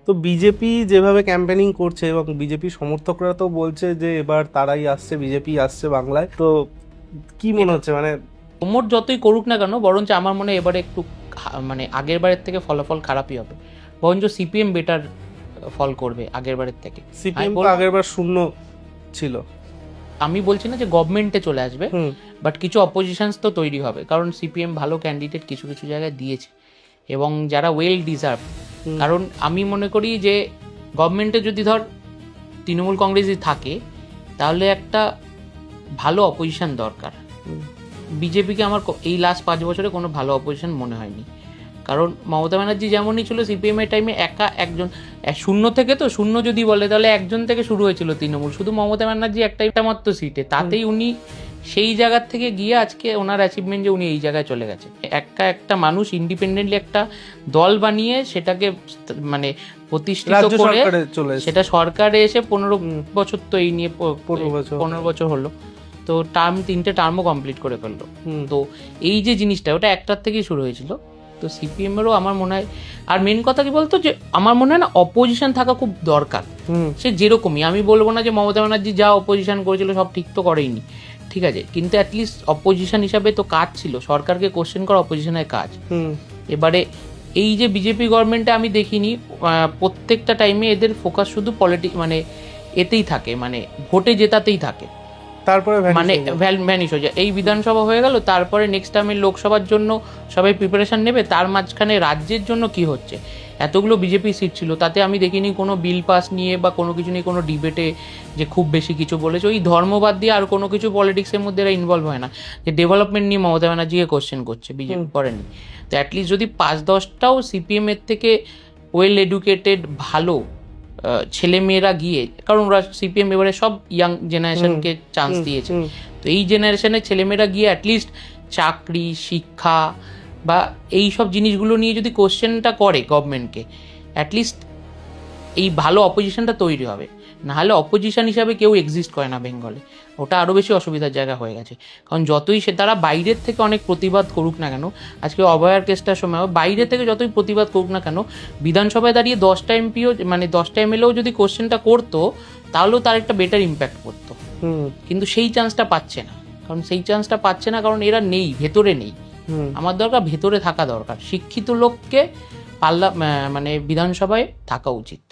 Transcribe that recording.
তো বিজেপি যেভাবে ক্যাম্পেনিং করছে এবং বিজেপি সমর্থকরা তো বলছে যে এবার তারাই আসছে, বিজেপি আসছে বাংলায়, তো কি মনে হচ্ছে মানে? প্রমোট যতই করুক না কেন, বরঞ্চ আমার মনে হয় এবারে একটু মানে আগের বারের থেকে ফলাফল খারাপই হবে। বরঞ্চ সিপিএম বেটার ফল করবে আগের বারের থেকে। সিপিএম তো আগেরবার শূন্য ছিল। আমি বলছি না যে গভর্নমেন্টে চলে আসবে, হুম বাট কিছু অপোজিশনস তো তৈরি হবে, কারণ সিপিএম ভালো ক্যান্ডিডেট কিছু কিছু জায়গায় দিয়েছে এবং যারা ওয়েল ডিজার্ভ। কারণ আমি মনে করি যে গভর্নমেন্টে যদি ধর তৃণমূল কংগ্রেসই থাকে, তাহলে একটা ভালো অপোজিশন দরকার। বিজেপিকে আমার এই লাস্ট 5 বছরে কোনো ভালো অপোজিশন মনে হয়নি। কারণ মমতা ব্যানার্জি যেমনই ছিল সিপিএম এর টাইমে একা একজন, শূন্য থেকে, তো শূন্য যদি বলে তাহলে একজন থেকে শুরু হয়েছিল তৃণমূল, শুধু মমতা ব্যানার্জি একটাই মাত্র সিটে, তাতেই উনি সেই জায়গার থেকে গিয়ে আজকে ওনার অ্যাচিভমেন্ট যে উনি এই জায়গায় চলে গেছে। একটা মানুষ ইন্ডিপেন্ডেন্টলি একটা দল বানিয়ে সেটাকে মানে প্রতিষ্ঠিত করে সেটা সরকারে এসে 15 বছর, তো এই নিয়ে 15 বছর হলো, তো তিনটে টার্মও কমপ্লিট করে ফেললো। তো এই যে জিনিসটা ওটা একটার থেকেই শুরু হয়েছিল। তো সিপিএম এরও আমার মনে হয়, আর মেন কথা কি বলতো, যে আমার মনে হয় না অপোজিশন থাকা খুব দরকার। সে যেরকমই, আমি বলবো না যে মমতা ব্যানার্জি যা অপোজিশন করেছিল সব ঠিক তো করেইনি, ঠিক আছে, কিন্তু অ্যাটলিস্ট অপোজিশন হিসাবে তো কাজ ছিল, সরকারকে কোশ্চেন করা অপোজিশনের কাজ। এবারে এই যে বিজেপি গভর্নমেন্টে আমি দেখিনি প্রত্যেকটা টাইমে এদের ফোকাস শুধু মানে এতেই থাকে, মানে ভোটে জেতাতেই থাকে, তারপরে মানে ভ্যানিশ হয়ে যায়। এই বিধানসভা হয়ে গেল, তারপরে নেক্সট টাইমে লোকসভার জন্য সবাই প্রিপারেশন নেবে, তার মাঝখানে রাজ্যের জন্য কি হচ্ছে, এতগুলো বিজেপি সিট ছিল, তাতে আমি দেখিনি কোনো বিল পাস নিয়ে বা কোনো কিছু নিয়ে কোনো ডিবেটে যে খুব বেশি কিছু বলেছে। ওই ধর্মবাদ দিয়ে আর কোনো কিছু পলিটিক্সের মধ্যে এরা ইনভলভ হয় না, যে ডেভেলপমেন্ট নিয়ে মমতা ব্যানার্জিকে কোশ্চেন করছে, বিজেপি করেনি। তো অ্যাটলিস্ট যদি 5-10টাও সিপিএম এর থেকে ওয়েল এডুকেটেড ভালো ছেলেমেয়েরা গিয়ে, কারণ ওরা সিপিএম এবারে সব ইয়াং জেনারেশনকে চান্স দিয়েছে, তো এই জেনারেশনের ছেলেমেয়েরা গিয়ে অ্যাটলিস্ট চাকরি, শিক্ষা বা এই সব জিনিসগুলো নিয়ে যদি কোশ্চেনটা করে গভর্নমেন্টকে, অ্যাটলিস্ট এই ভালো অপোজিশনটা তৈরি হবে। নাহলে অপোজিশন হিসাবে কেউ এক্সিস্ট করে না বেঙ্গলে, ওটা আরও বেশি অসুবিধার জায়গা হয়ে গেছে। কারণ যতই সে তারা বাইরের থেকে অনেক প্রতিবাদ করুক না কেন, আজকে অভয়ার কেসটার সময় বাইরে থেকে যতই প্রতিবাদ করুক না কেন, বিধানসভায় দাঁড়িয়ে 10টা এমপিও মানে 10টা এমএলএও যদি কোশ্চেনটা করতো, তাহলেও তার একটা বেটার ইম্প্যাক্ট পড়তো। কিন্তু সেই চান্সটা পাচ্ছে না, কারণ এরা নেই, ভেতরে নেই। আমার দরকার ভেতরে থাকা দরকার, শিক্ষিত লোককে পাল্লা মানে বিধানসভায় থাকা উচিত।